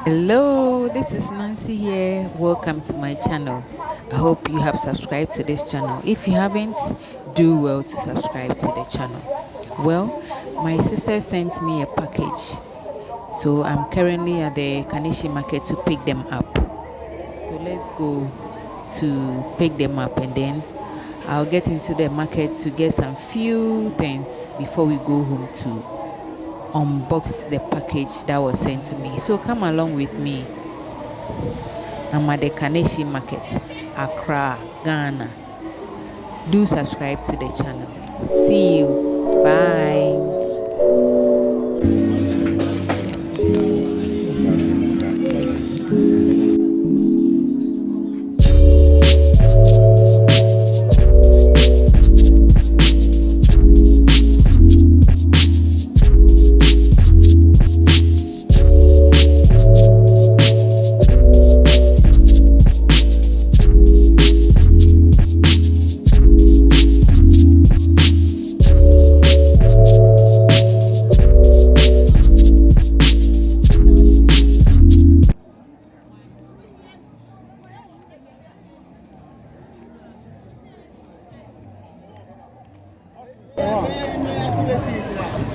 Hello, this is Nancy here. Welcome to my channel. I hope you have subscribed to this channel. If you haven't, do well to subscribe to the channel. Well, my sister sent me a package, so I'm currently at the Kaneshie market to pick them up. So let's go to pick them up, and then I'll get into the market to get some few things before we go home to unbox the package that was sent to me. So come along with me. I'm at the Kaneshie market, Accra, Ghana. Do subscribe to the channel. See you. Bye.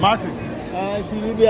Martin. TV.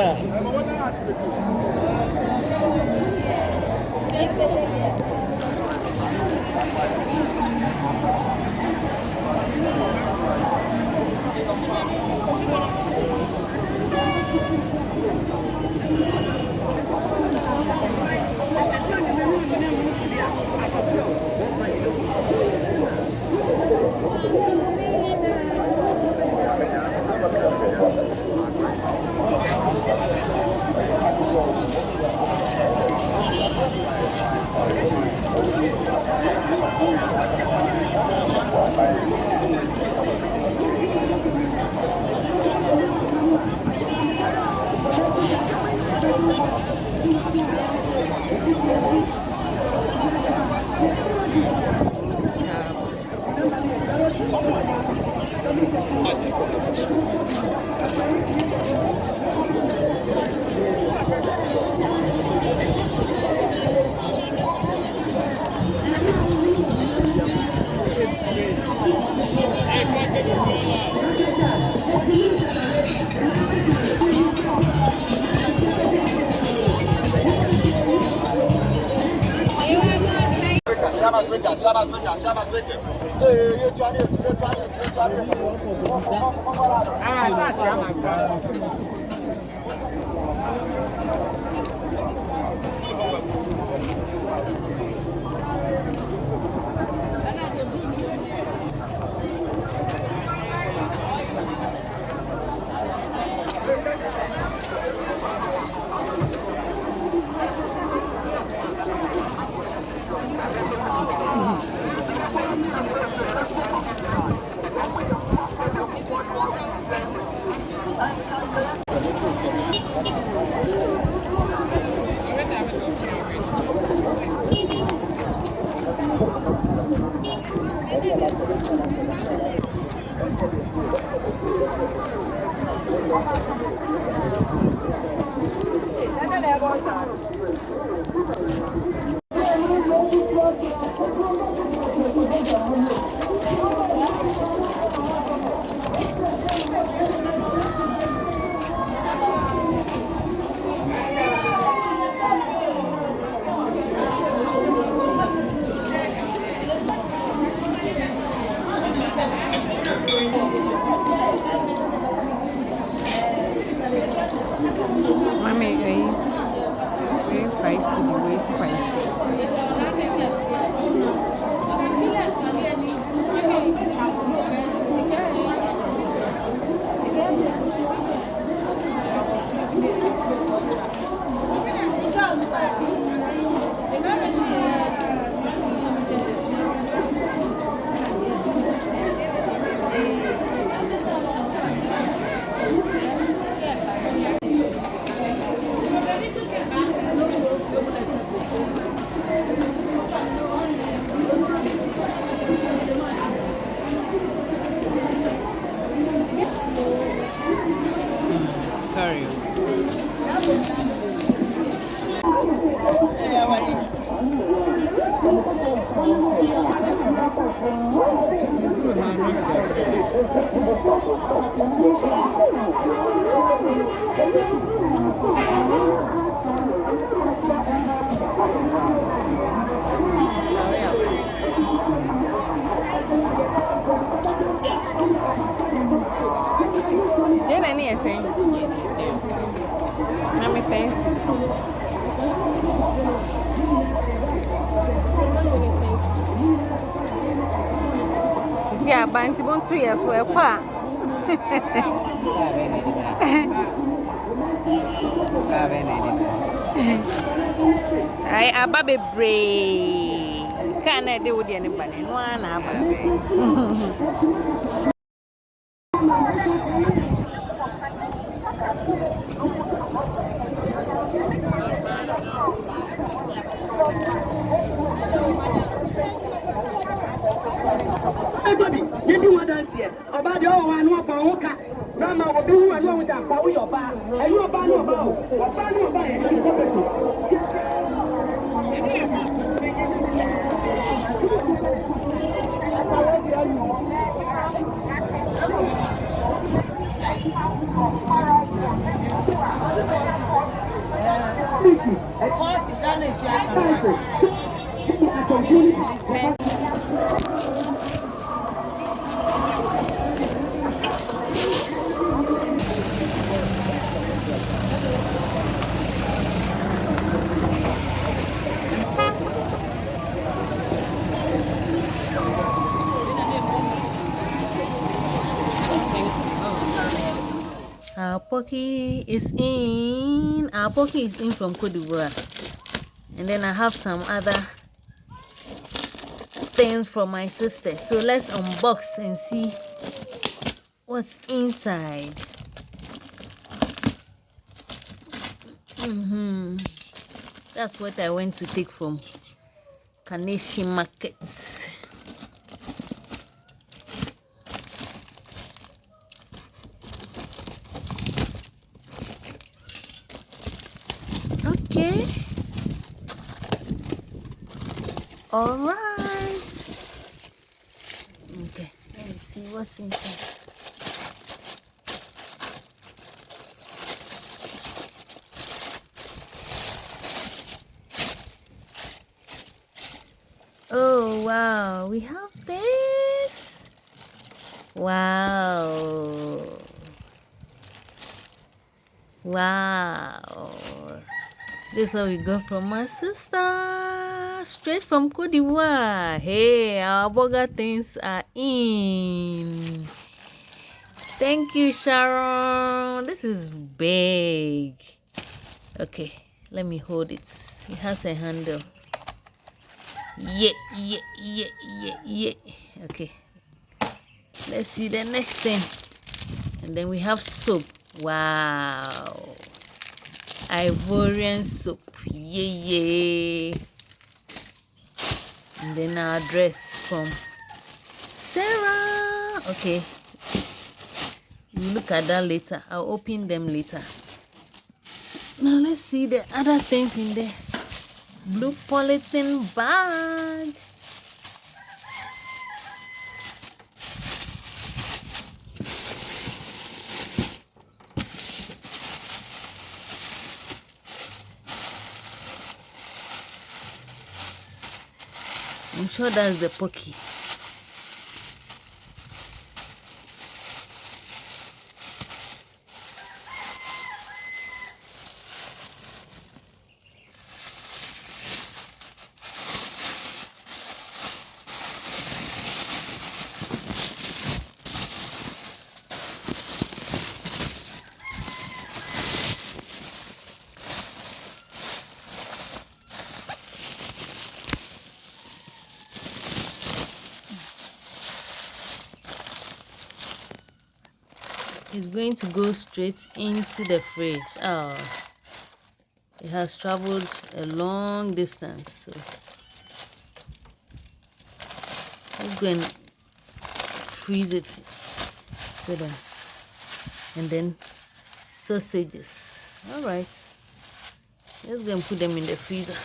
Then any saying, Mammy, thanks. You see, I bind him 2 years for a pa. I am a baby. Can't I do with anybody? No one. Everybody, you do what I say. About the old one, what Baoka. Grandma will do and know that Bao your bar. And you are Bano about. Or Bano about Our Pocky is in. Our Pocky is in from Cote d'Ivoire. And then I have some other things from my sister. So let's unbox and see what's inside. That's what I went to take from Kaneshie markets. Okay. All right. Okay. Let me see what's inside. Oh wow, we have this. Wow. Wow. This is what we got from my sister. Straight from Cote d'Ivoire. Hey, our burger things are in. Thank you, Sharon. This is big. Okay, let me hold it. It has a handle. Yeah. Okay, let's see the next thing. And then we have soap. Wow, Ivorian soap. Yeah. And then our dress from Sarah. Okay, we'll look at that later. I'll open them later. Now let's see the other things in there. Blue polythene bag. I'm sure that's the Pocky. It's going to go straight into the fridge. Oh, it has traveled a long distance, so let's go and freeze it so that, and then sausages. All right, let's go and put them in the freezer.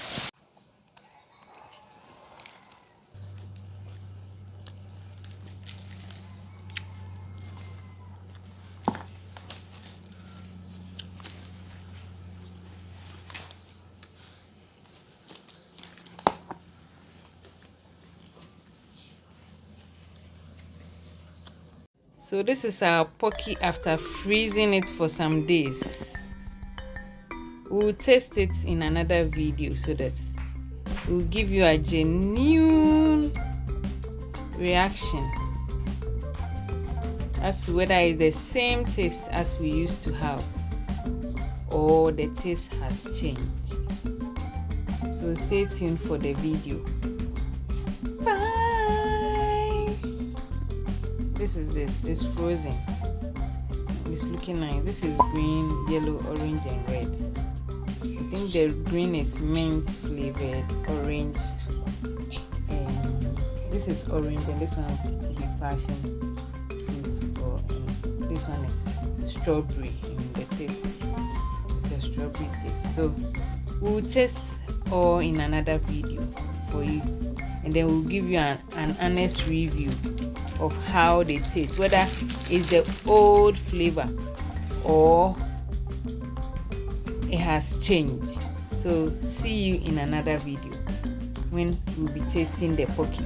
So this is our pocky after freezing it for some days. We'll taste it in another video so that we'll give you a genuine reaction as to whether it's the same taste as we used to have or the taste has changed. So stay tuned for the video. Bye. This is it's frozen. It's looking nice. This is green, yellow, orange and red. I think the green is mint flavored, orange, and this is orange, and this one will be passion fruit, or this one is strawberry. The taste is a strawberry taste. So we'll taste all in another video for you, and then we'll give you an honest review of how they taste, whether it's the old flavor or it has changed. So see you in another video when we'll be tasting the pocky.